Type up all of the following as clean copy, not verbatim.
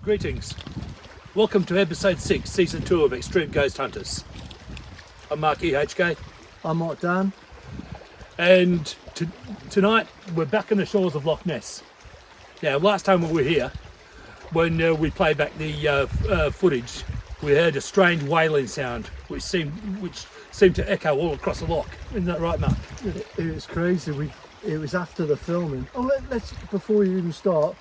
Greetings. Welcome to episode 6, season 2 of Extreme Ghost Hunters. I'm Mark EHK, I'm Mark Dan. and tonight we're back on the shores of Loch Ness. Now, last time we were here, when we played back the footage, we heard a strange wailing sound which seemed to echo all across the loch. Isn't that right, Mark? It was crazy. It was after the filming. Oh, let's before we even start,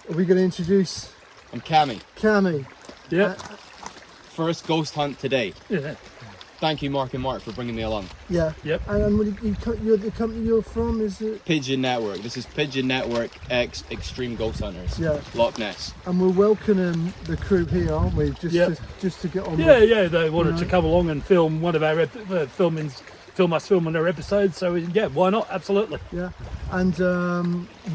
are we going to introduce? I'm Cammy. Cammy. Yeah. First ghost hunt today. Yeah. Thank you, Mark and Mark, for bringing me along. Yeah. Yep. And you're the company you're from, is it? Pigeon Network. This is Pigeon Network X Extreme Ghost Hunters. Yeah. Loch Ness. And we're welcoming the crew here, aren't we? Just to get on. Yeah. They wanted to come along and film one of our film us filming our episodes. So yeah, why not? Absolutely. Yeah. And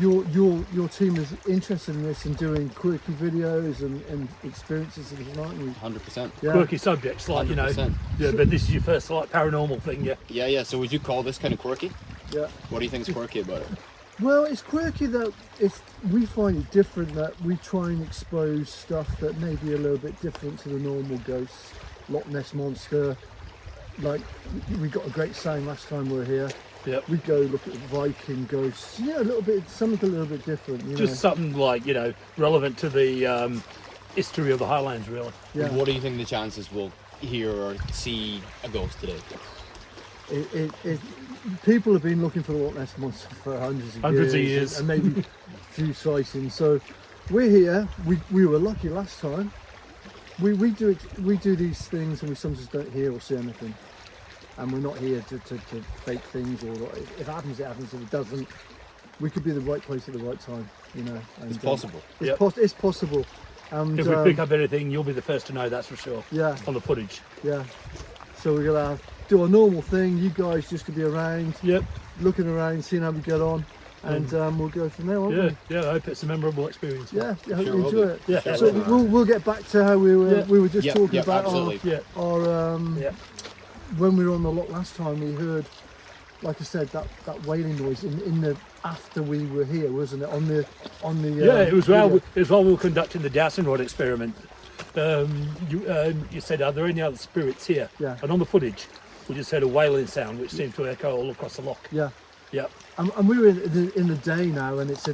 your team is interested in this and doing quirky videos and experiences and everything, aren't you? 100%. Yeah. Quirky subjects, like 100%. Yeah. But this is your first like paranormal thing, yeah. Yeah. So would you call this kind of quirky? Yeah. What do you think is quirky about it? Well, it's quirky that we find it different, that we try and expose stuff that may be a little bit different to the normal ghosts. Loch Ness Monster, like we got a great saying last time we were here. Yep. We go look at Viking ghosts. Yeah, something a little bit different. Just something like, relevant to the history of the Highlands, really. Yeah. What do you think the chances we'll hear or see a ghost today? People have been looking for the Loch Ness Monster for hundreds of years, and maybe a few sightings. So we're here. We were lucky last time. We do these things, and we sometimes don't hear or see anything. And we're not here to fake things, or if it happens, it happens. If it doesn't, we could be in the right place at the right time, And, It's possible. It's possible. And, If we pick up anything, you'll be the first to know, that's for sure. Yeah. On the footage. Yeah. So we're gonna do a normal thing. You guys just could be around, Yep. looking around, seeing how we get on, and we'll go from there, won't we? Yeah. I hope it's a memorable experience. Yeah. I hope Sure you will enjoy be. it. Yeah. So Absolutely. we'll get back to how we were just talking about absolutely. Yeah. our Yeah. when we were on the loch last time. We heard, like I said, that wailing noise in the after we were here, wasn't it? On the It was while video. we were conducting the dowsing rod experiment. You said, are there any other spirits here? Yeah. And on the footage, we just heard a wailing sound which seemed to echo all across the loch. Yeah. Yep. And we were in the day now, and it's a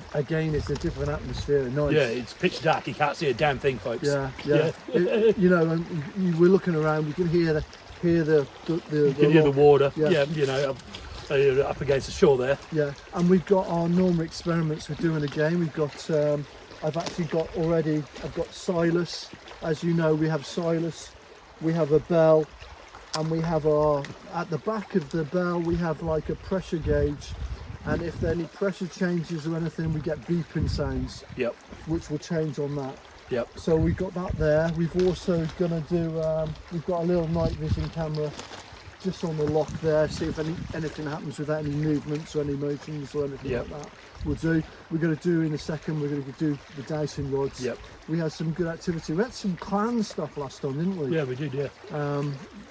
different atmosphere. Nice. Yeah, it's pitch dark. You can't see a damn thing, folks. Yeah. Yeah. And we're looking around. We can hear the You can hear the loch. water. Yeah. Up against the shore there. Yeah, and we've got our normal experiments we're doing again. We've got, I've got Silas. As you know, we have Silas, we have a bell, and we have at the back of the bell, we have like a pressure gauge. And if there are any pressure changes or anything, we get beeping sounds, Yep. which will change on that. Yep. So we've got that there. We've also gonna do, we've got a little night vision camera just on the lock there, see if anything happens with any movements or any motions or anything Yep. like that. We're going to do in a second, we're going to do the dowsing rods. Yep. We had some good activity. We had some clan stuff last time, didn't we? Yeah, we did. Yeah.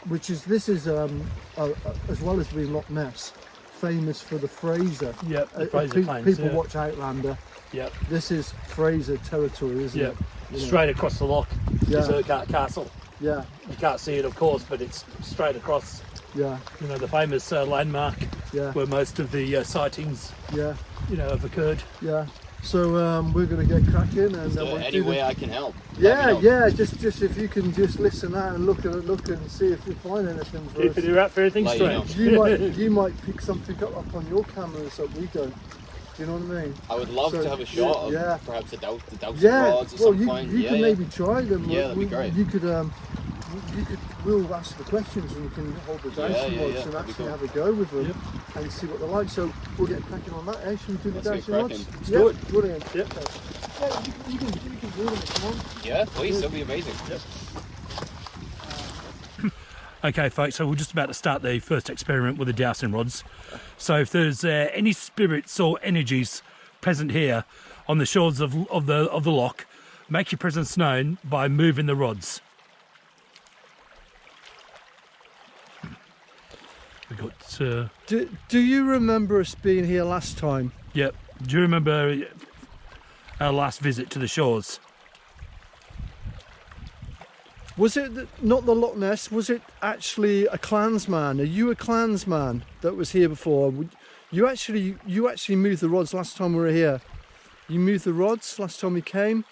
This is as well as being Loch Ness, famous for the Fraser. Yep. The Fraser claims. People Yeah. watch Outlander. Yep. This is Fraser territory, isn't Yep. it? Straight across the loch Yeah. is Urquhart Castle. Yeah, You can't see it, of course, but it's straight across. yeah, The famous landmark yeah, where most of the sightings, yeah, have occurred. yeah. So we're going to get cracking, and So we'll any do the- way I can help. let me know. Yeah. Just if you can just listen out and look and see if you find anything for Keep us. it out for anything Let you strange. You might pick something up on your cameras that we don't. Do you know what I mean? I would love So, to have a shot of yeah. perhaps the dowsing Yeah. rods at Well, some point. you can maybe try them. Yeah, that'd be great. You could. We'll ask the questions and you can hold the dowsing yeah, rods yeah, and that'd be actually cool. have a go with them Yep. and see what they're like. So we'll get cracking on that. Eh? Should we do the Let's get dowsing rods? cracking. Let's Yeah, do it. brilliant. Yep. Okay. Yeah, you can do them if you want. Yeah, please, that'd be amazing. Yep. Okay, folks, so we're just about to start the first experiment with the dowsing rods. So if there's any spirits or energies present here on the shores of the loch, make your presence known by moving the rods. We got. Do you remember us being here last time? Yep. Do you remember our last visit to the shores? Was it not the Loch Ness? Was it actually a clansman? Are you a clansman that was here before? You actually moved the rods last time we were here. You moved the rods last time we came.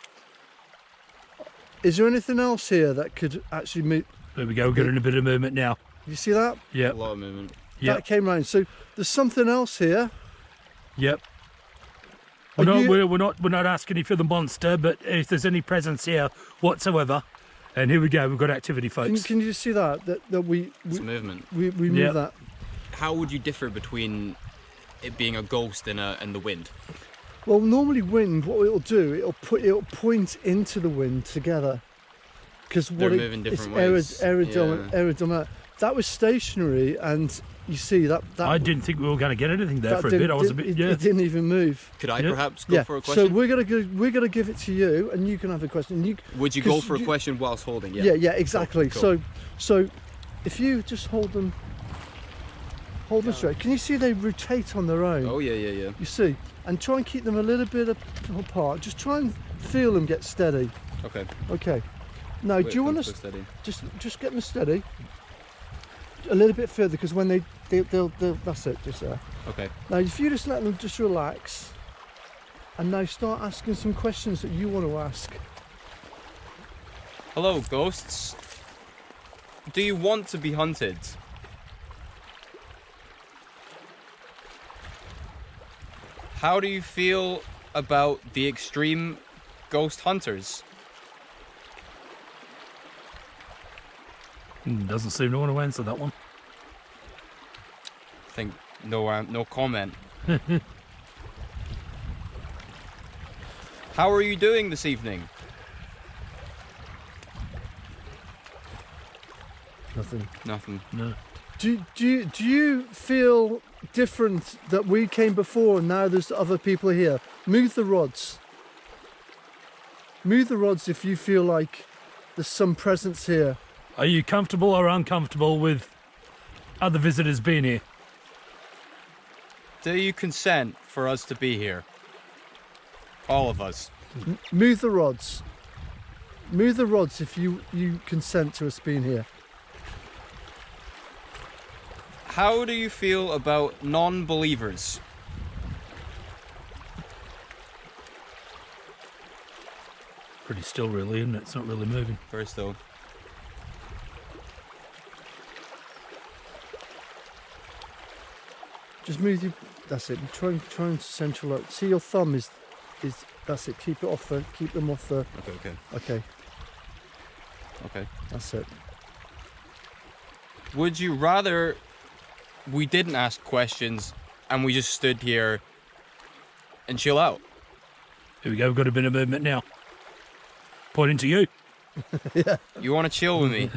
Is there anything else here that could actually move? There we go. We're getting a bit of movement now. You see that? Yeah. A lot of movement. Yep. That came round. So there's something else here. Yep. Are We're not asking you for the monster, but if there's any presence here whatsoever, and here we go. We've got activity, folks. Can you see that? That we It's movement. we move Yep. that. How would you differ between it being a ghost and the wind? Well, normally wind, what it'll do, it'll point into the wind together. Because They're moving different ways. Aerodynamic. That was stationary, and you see that. I didn't think we were going to get anything there for a bit. I was a bit. It Yeah. didn't even move. Could I Yeah. perhaps go for a So question? we're gonna give it to you, and you can have a question. Would you go 'cause for a question whilst holding? Yeah, exactly. Cool. So if you just hold them straight. Can you see they rotate on their own? Oh yeah. You see, and try and keep them a little bit apart. Just try and feel them get steady. Okay. Okay. Now, Wait do you for them want to to steady. just get them steady? A little bit further, because when they'll that's it, just there. Okay. Now, if you just let them just relax, and now start asking some questions that you want to ask. Hello, ghosts. Do you want to be hunted? How do you feel about the extreme ghost hunters? Doesn't seem to want to answer that one. I think no comment. How are you doing this evening? Nothing. No. Do you feel different that we came before and now there's other people here? Move the rods. Move the rods if you feel like there's some presence here. Are you comfortable or uncomfortable with other visitors being here? Do you consent for us to be here? All of us. Move the rods. Move the rods if you consent to us being here. How do you feel about non-believers? Pretty still, really, isn't it? It's not really moving. Very still. Just move you. That's it. Try and central out. See your thumb is that's it. Keep them off the. Okay. That's it. Would you rather we didn't ask questions and we just stood here and chill out? Here we go. We've got a bit of movement now. Pointing to you. Yeah. You want to chill with me?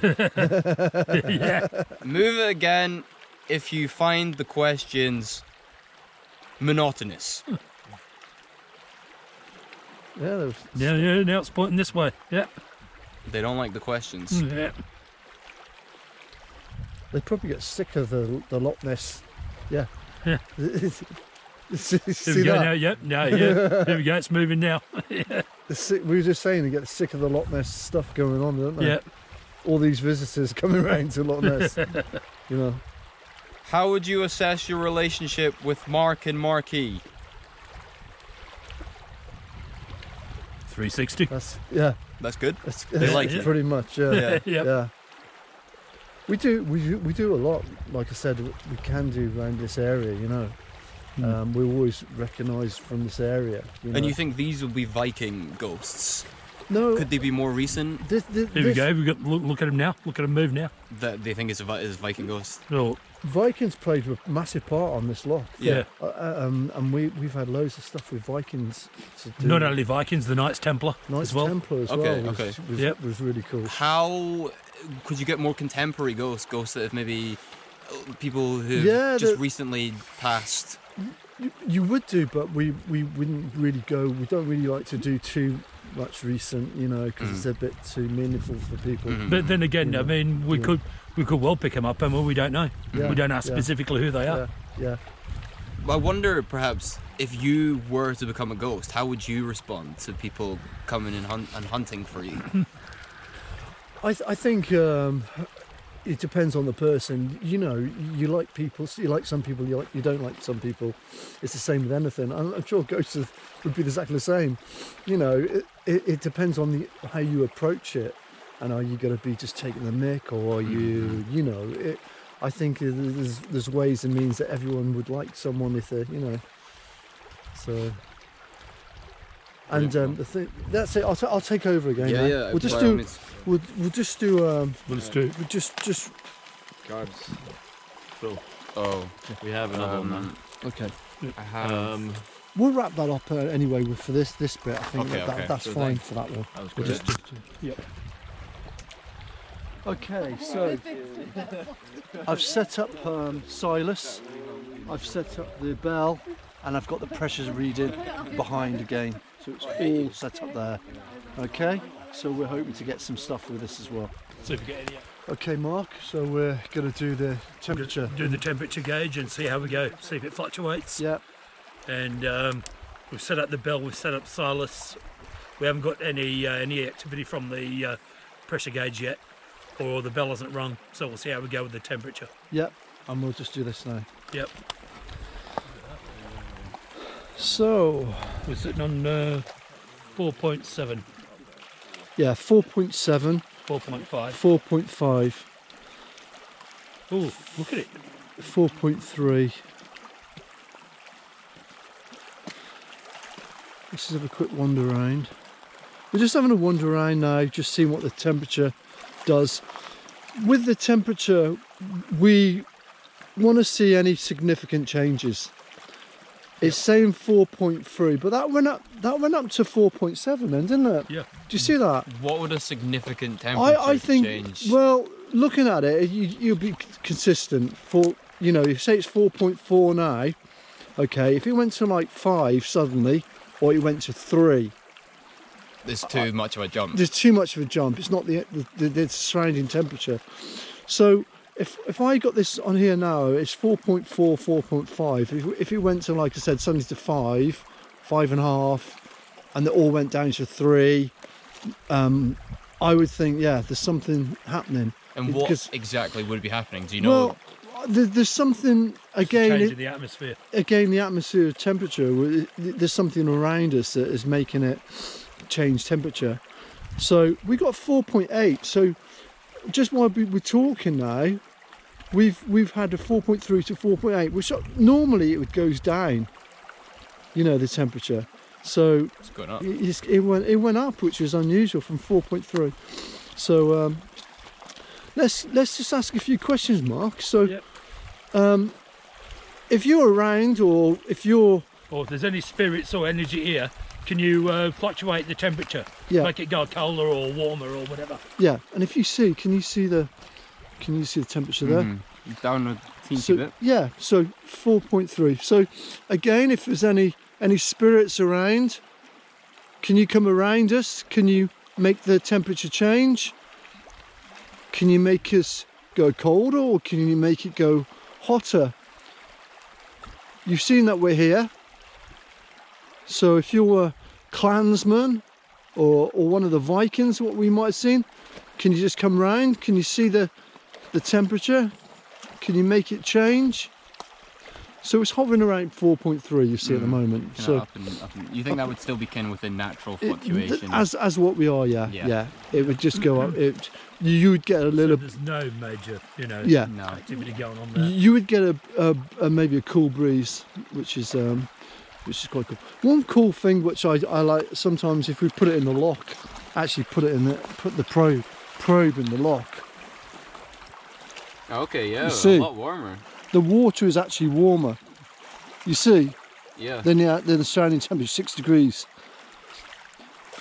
Yeah. Move it again if you find the questions monotonous. Yeah. Yeah. Now it's pointing this way. Yeah. They don't like the questions. Yeah. They probably get sick of the Loch Ness. Yeah. Yeah. See Here we go that? now. Yep. No. Yeah. Here we go. It's moving now. Yeah. We were just saying they get sick of the Loch Ness stuff going on, don't they? Yeah. All these visitors coming around to Loch Ness. You know. How would you assess your relationship with Mark and Marquis? 360. That's That's good. That's, They like it. pretty much. Yeah. Yeah. Yep. Yeah. We do a lot. Like I said, we can do around this area. You know. We're always recognised from this area. You know? And you think these will be Viking ghosts? No. Could they be more recent? This, Here we go. We got look at him now. Look at him move now. That they think is Viking ghost. Oh, Vikings played a massive part on this loch. yeah. And we've had loads of stuff with Vikings to do. Not only Vikings, the Knights Templar Knights as well. Templar as Okay, well. okay. Was really cool. How could you get more contemporary ghosts that have maybe people who Yeah, just recently passed? You would do, but we wouldn't really go. We don't really like to do too much recent, because it's a bit too meaningful for people. But then again, I mean, we could well pick them up, and we don't know. Yeah, We don't know yeah. specifically who they are. Yeah. I wonder, perhaps, if you were to become a ghost, how would you respond to people coming and hunting for you? I think it depends on the person. You like people. You like some people. You don't like some people. It's the same with anything. I'm sure ghosts would be exactly the same. It depends on how you approach it, and are you going to be just taking the mick, or are you, I think there's ways and means that everyone would like someone if they're, so. And the thing, that's it. I'll take over again. Yeah, man. yeah. We'll just by all do. means. We'll just do. We'll Just. Guards. So Oh, we have another one now. Okay. I have. We'll wrap that up anyway for this bit. I think Okay, that's sure fine thing. for that one. That was We'll good. Yep. Okay, so I've set up Silas. I've set up the bell, and I've got the pressure reading behind again. So it's all set up there. Okay, so we're hoping to get some stuff with this as well. see if we get any. Okay, Mark. So we're going to do the temperature. Do the temperature gauge and see how we go. See if it fluctuates. Yeah. And we've set up the bell. We've set up Silas. We haven't got any activity from the pressure gauge yet, or the bell hasn't rung. So we'll see how we go with the temperature. Yep. And we'll just do this now. Yep. So We're sitting on 4.7, yeah, 4.7, 4.5. 4.5. Oh, look at it. 4.3. Let's just have a quick wander around. We're just having a wander around now, just seeing what the temperature does. With the temperature, we want to see any significant changes. It's saying 4.3, but that went up to 4.7 then, didn't it? Yeah. Do you see that? What would a significant temperature I think, change? well, looking at it, you'll be consistent. You say it's 4.4 now, okay, if it went to like 5 suddenly, or it went to 3, There's too much of a jump. there's too much of a jump. It's not the surrounding temperature. So if I got this on here now, it's 4.4, 4.5. If it went to, like I said, suddenly to 5, 5.5, and it all went down to 3, I would think, yeah, there's something happening. And what Because- exactly would be happening? Do you know? Well, there's something again. Change in the atmosphere. Again, the atmosphere temperature. There's something around us that is making it change temperature. So we got 4.8. So just while we're talking now, we've had a 4.3 to 4.8, which normally it goes down. The temperature. So It's going up. it went up, which is unusual, from 4.3. So let's just ask a few questions, Mark. So Yep. if you're around, or if you're Or if there's any spirits or energy here, can you fluctuate the temperature? Yeah. Make it go colder or warmer or whatever. yeah, and if you see, can you see the temperature there? Down a teensy So, bit. yeah, so 4.3. So again, if there's any spirits around, can you come around us? Can you make the temperature change? Can you make us go colder, or can you make it go hotter? You've seen that we're here. So if you're a clansman or one of the Vikings, what we might have seen, can you just come round? Can you see the temperature? Can you make it change? So it's hovering around 4.3, you see, at the moment. Kinda So up and, you think that would still be within natural fluctuation? as what we are, yeah. Yeah. It would just go up. You would get a little, There's no major, yeah. No. activity going on there. You would get a maybe a cool breeze, which is quite cool. One cool thing which I like sometimes, if we put it in the lock, actually put the probe in the lock. Okay, yeah, You see? a lot warmer. The water is actually warmer. You see? Yeah. Then the surrounding temperature is 6 degrees.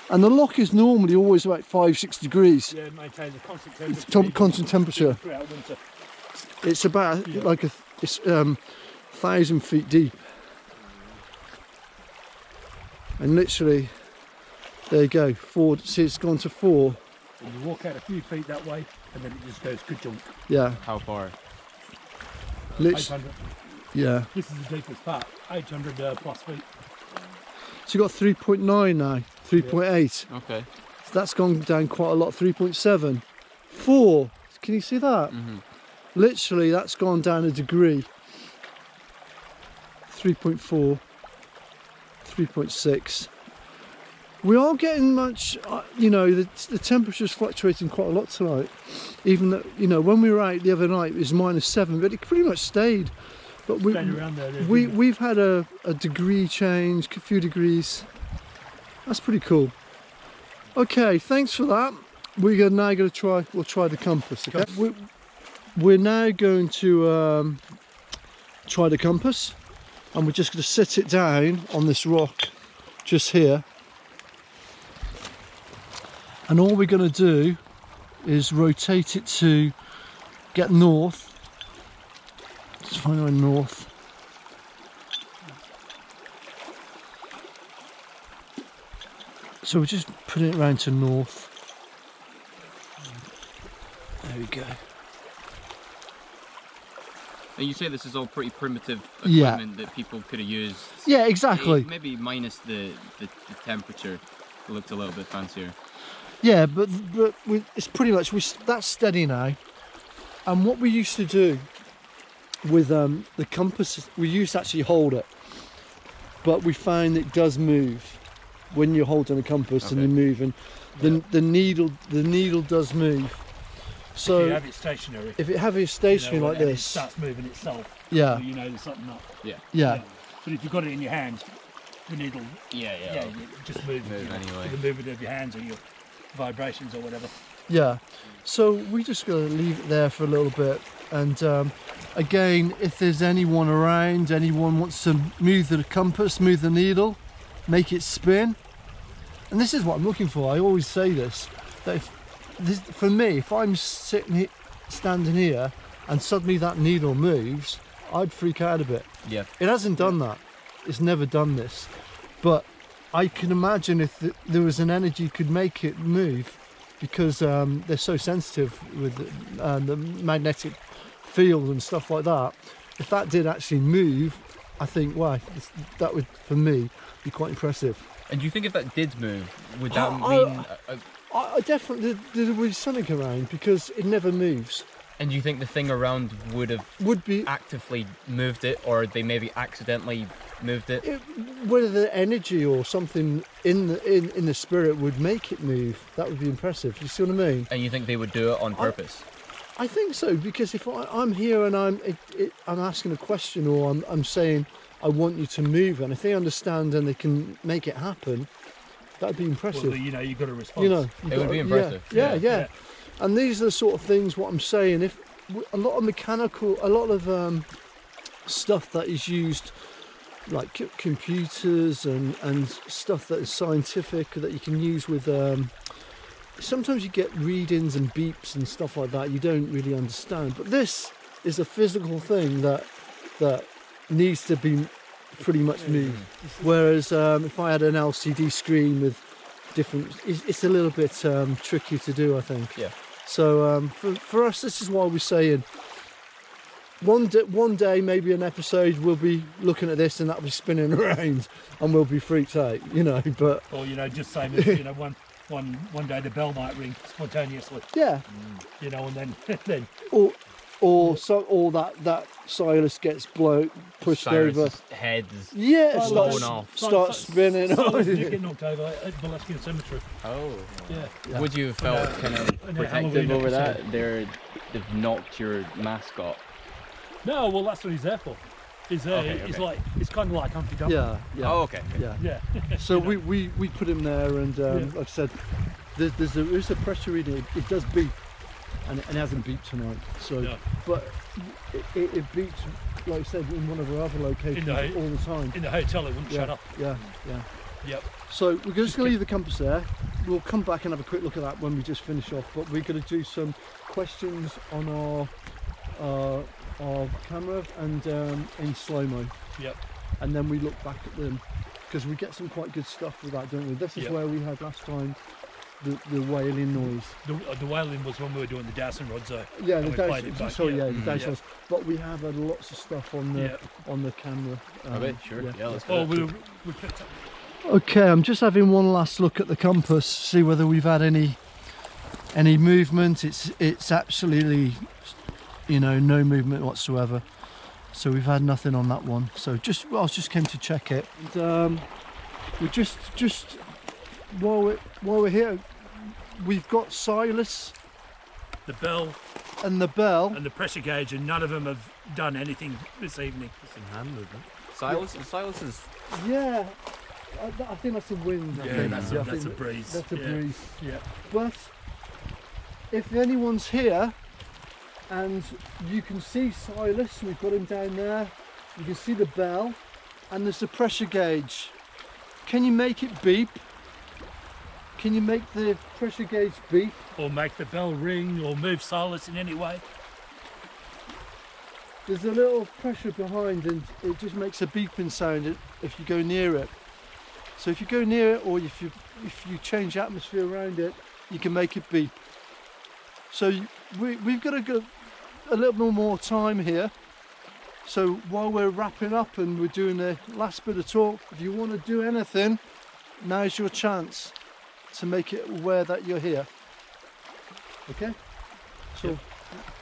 And the lock is normally always about 5-6 degrees. Yeah, it maintains a constant temperature. Constant temperature. Throughout winter. It's about it's 1,000 feet deep. And literally, there you go. 4. See, it's gone to 4. And you walk out a few feet that way, and then it just goes good jump. Yeah. How far? Literally. 800. Yeah. This is the deepest part. 800 plus feet. So you got 3.9 now. 3.8. Okay. So that's gone down quite a lot. 3.7. 4. Can you see that? Mm-hmm. Literally, that's gone down a degree. 3.4. 3.6. We are getting much, the temperature's fluctuating quite a lot tonight. Even though, when we were out the other night, it was -7, but it pretty much stayed. But Around there, we've had a degree change, a few degrees. That's pretty cool. Okay, thanks for that. We'll try the compass. Okay, we're now going to try the compass, and we're just going to sit it down on this rock just here. And all we're going to do is rotate it to get north. Let's find our north. So we're just putting it around to north. There we go. And you say this is all pretty primitive equipment that people could have used. Yeah, exactly. Maybe minus the temperature, it looked a little bit fancier. Yeah, but it's pretty much that's steady now. And what we used to do with the compass, we used to actually hold it, but we found it does move when you're holding a compass and you're moving. The needle does move. So if you have it stationary. If it have it stationary like this, it starts moving itself. Yeah. So you know there's something up. Yeah. But if you've got it in your hand, the needle. Yeah. It just moves. Anyway. The movement of your hands or your vibrations or whatever. Yeah. So we just got to leave it there for a little bit. And again, if there's anyone around, anyone wants to move the compass, move the needle, make it spin. And this is what I'm looking for. I always say this, that for me, if I'm standing here and suddenly that needle moves, I'd freak out a bit. Yeah. It hasn't done that. It's never done this. But I can imagine if there was an energy could make it move, because they're so sensitive with the magnetic field and stuff like that. If that did actually move, I think, wow, that would, for me, be quite impressive. And do you think if that did move, would that mean... I definitely, there was something around, because it never moves. And do you think the thing around would be actively moved it, or they maybe accidentally moved it? Whether the energy or something in the spirit would make it move, that would be impressive. You see what I mean? And you think they would do it on purpose? I think so, because if I'm here and I'm asking a question, or I'm saying I want you to move, and if they understand and they can make it happen, that'd be impressive. Well, you've got a response. It would be impressive. Yeah. And these are the sort of things, what I'm saying, if a lot of stuff that is used, like computers and stuff that is scientific, that you can use with, sometimes you get readings and beeps and stuff like that you don't really understand. But this is a physical thing that needs to be pretty much moved. Whereas if I had an LCD screen with different, it's a little bit tricky to do, I think. Yeah. So for us, this is why we're saying one day, maybe an episode, we'll be looking at this and that'll be spinning around and we'll be freaked out, but... Or, just saying that, one day the bell might ring spontaneously. Yeah. And then... Or that Silas gets pushed over. Head is blown off. Starts spinning. Silas did get knocked over at Boleskine Cemetery. Oh. Yeah. Would you have felt kind of protective over that? They've knocked your mascot. No, well that's what he's there for. He's there. Okay. It's kind of like Humpty Dumpty. Yeah. Oh, okay. Yeah. So we put him there, and like I said, there is a pressure in it. It does beep, and it hasn't beeped tonight. So, No. but it beeps, like I said, in one of our other locations all the time. In the hotel, it wouldn't shut up. Yeah. Yep. So we're just going to leave the compass there. We'll come back and have a quick look at that when we just finish off. But we're going to do some questions on our camera and in slow-mo. Yep. And then we look back at them, because we get some quite good stuff with that, don't we? This is where we had last time the wailing noise. The wailing was when we were doing the dowsing rods, though. Yeah, and the we played dowsing. it back, Sorry, the dowsing rods. But we have had lots of stuff on the camera. Okay, sure. Yeah, let's Oh, go. we picked up. Okay, I'm just having one last look at the compass, see whether we've had any movement. It's absolutely, no movement whatsoever. So we've had nothing on that one. So I just came to check it. And we just while we're here, we've got Silas, The bell and the bell. and the pressure gauge, and none of them have done anything this evening. Some hand movement. Silas is. Yeah, I think that's a wind. I Yeah, think. that's I a think breeze. That's a Yeah. breeze. Yeah. But if anyone's here and you can see Silas, we've got him down there, you can see the bell, and there's the pressure gauge. Can you make it beep? Can you make the pressure gauge beep? Or make the bell ring, or move Silas in any way. There's a little pressure behind, and it just makes a beeping sound if you go near it. So if you go near it, or if you change the atmosphere around it, you can make it beep. So we've got to go a little bit more time here. So while we're wrapping up and we're doing the last bit of talk, if you want to do anything, now's your chance to make it aware that you're here. Okay? So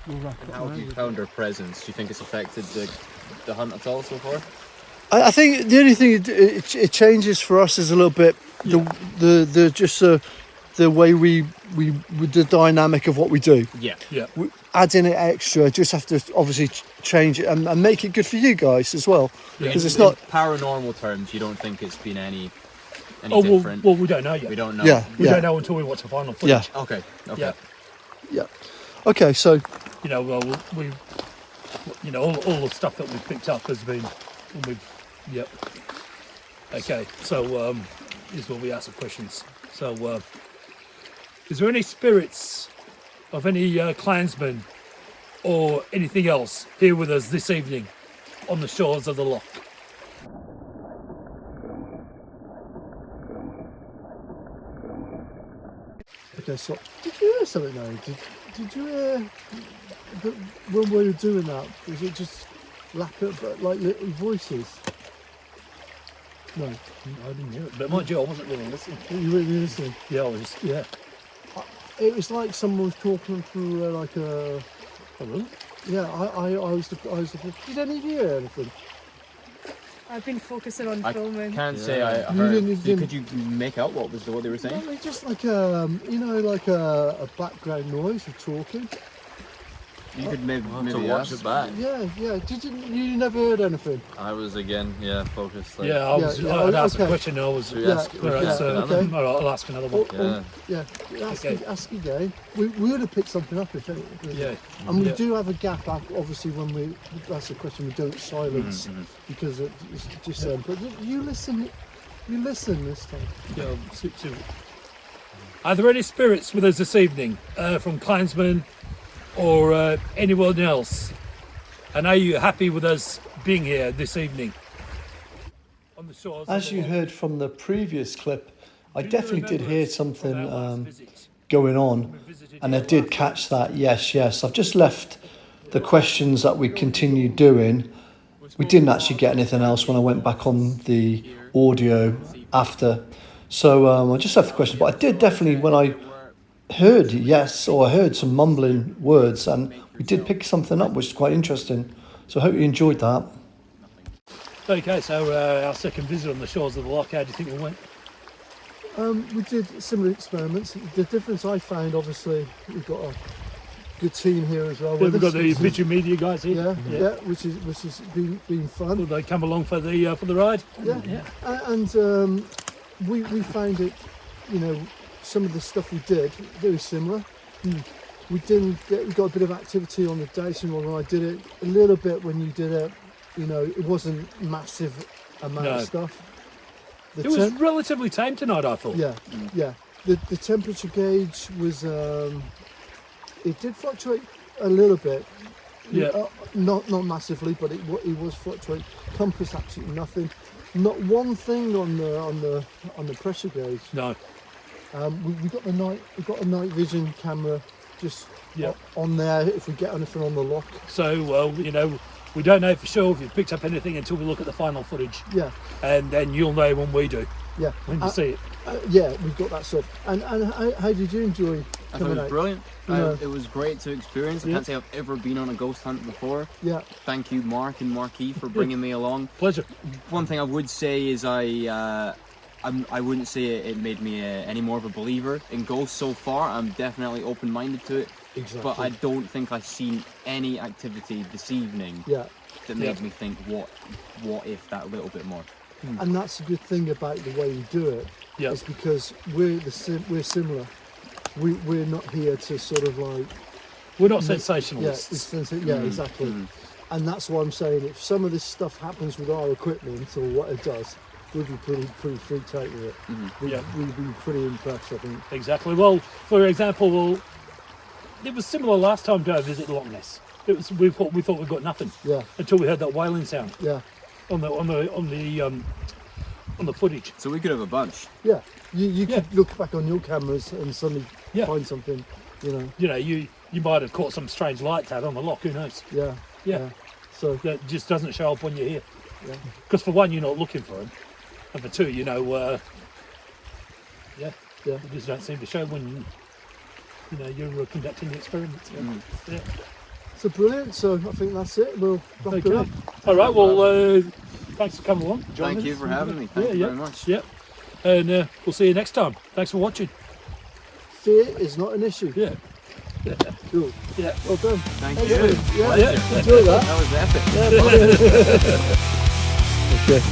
we'll wrap up. How have you found our presence? Do you think it's affected the hunt at all so far? I think the only thing it changes for us is a little bit the way we with the dynamic of what we do. Yeah. Yeah. We add in it extra, just have to obviously change it and make it good for you guys as well, because it's not paranormal terms. You don't think it's been any Oh, different? well, we don't know yet. We don't know. Yeah. We don't know until we watch the final footage. Yeah. Okay. Yeah. Okay, so Well, we all the stuff that we've picked up has been, yep. Okay, so this is where we ask the questions. So, is there any spirits of any clansmen or anything else here with us this evening on the shores of the loch? okay, so did you hear something now? Did you hear that when we were doing that? Was it just like little voices? No, I didn't hear it, but mind you, I wasn't really listening. you weren't really listening. Yeah, I was. Yeah. It was like someone was talking through like a. Oh, really? Yeah, I was. Did any of you hear anything? I've been focusing on I filming. can't say I You heard. didn't- Could you make out what they were saying? No, just like a background noise of talking. You could maybe To watch it back. Yeah. You never heard anything? I was again, focused. Like, Yeah, I'd asked okay. a question. I was. Should we Yeah, ask? All right, yeah, so, okay. all right, I'll ask another one. Yeah. Ask again. We would have picked something up if anything. Yeah. And we Yeah. do have a gap, obviously, when we ask the question, we don't silence because it's just. But you listen this time. Yeah, so, are there any spirits with us this evening from clansmen or anyone else? And are you happy with us being here this evening on the shores? As you heard from the previous clip, I definitely did hear something going going on, and I did catch that. Yes. I've just left the questions that we continued doing. We didn't actually get anything else when I went back on the audio after. So I just left the question, but I did definitely, when I heard I heard some mumbling words, and we did pick something up, which is quite interesting. So I hope you enjoyed that. Okay, so our second visit on the shores of the loch, how do you think it went? We did similar experiments. The difference I found, obviously, we've got a good team here as well. We've got the Pigeon media guys here. Yeah, which has been fun. Will they come along for the ride? Yeah. And we found it, some of the stuff we did very similar. We got a bit of activity on the Dyson one. I did it a little bit when you did it. You know, it wasn't massive amount of stuff. It was relatively tame tonight, I thought. Yeah, yeah. The temperature gauge was it did fluctuate a little bit. Yeah. Not massively, but it was fluctuating. Compass absolutely nothing. Not one thing on the pressure gauge. No. We got a night vision camera just on there if we get anything on the lock. So you know, we don't know for sure if you've picked up anything until we look at the final footage. Yeah. And then you'll know when we do. Yeah. When you see it. Yeah, we've got that stuff. And how did you enjoy I thought coming it was out? brilliant. Yeah. It was great to experience. I can't say I've ever been on a ghost hunt before. Yeah. Thank you, Mark and Marquis, for bringing me along. Pleasure. One thing I would say is I wouldn't say it made me any more of a believer in ghosts so far. I'm definitely open-minded to it. Exactly. But I don't think I've seen any activity this evening that made me think, what if that little bit more? And that's a good thing about the way we do it. Yeah. Is because we're similar. We're not here to sort of like. We're not sensationalists. Exactly. And that's why I'm saying if some of this stuff happens with our equipment or what it does, we'd be pretty freaked out with it. We'd be pretty impressed, I think. Exactly. Well, for example, it was similar last time to our visit to Loch Ness. We thought we got nothing. Yeah. Until we heard that wailing sound. Yeah. On the footage. So we could have a bunch. Yeah. You could look back on your cameras and suddenly find something. You know. You know, you might have caught some strange lights out on the loch. Who knows? Yeah. Yeah. So that just doesn't show up when you're here. Yeah. Because for one, you're not looking for them, and for two, you know, you just don't seem to show when you're conducting the experiments. Yeah. So brilliant. So I think that's it. We'll wrap it up. All right. Well, thanks for coming along. Thank you for having me. Thank you very much. Yeah. And we'll see you next time. Thanks for watching. Fear is not an issue. Yeah. Cool. Yeah. Well done. Thank Excellent. you. Yeah. Enjoy that. That was epic. Okay.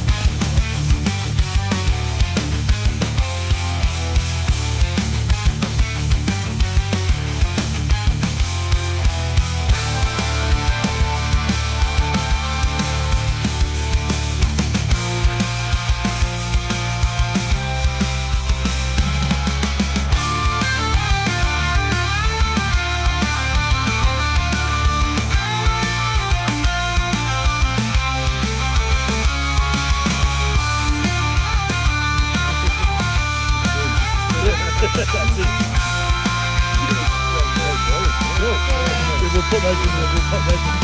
That's it. We'll put those in there. We'll put those in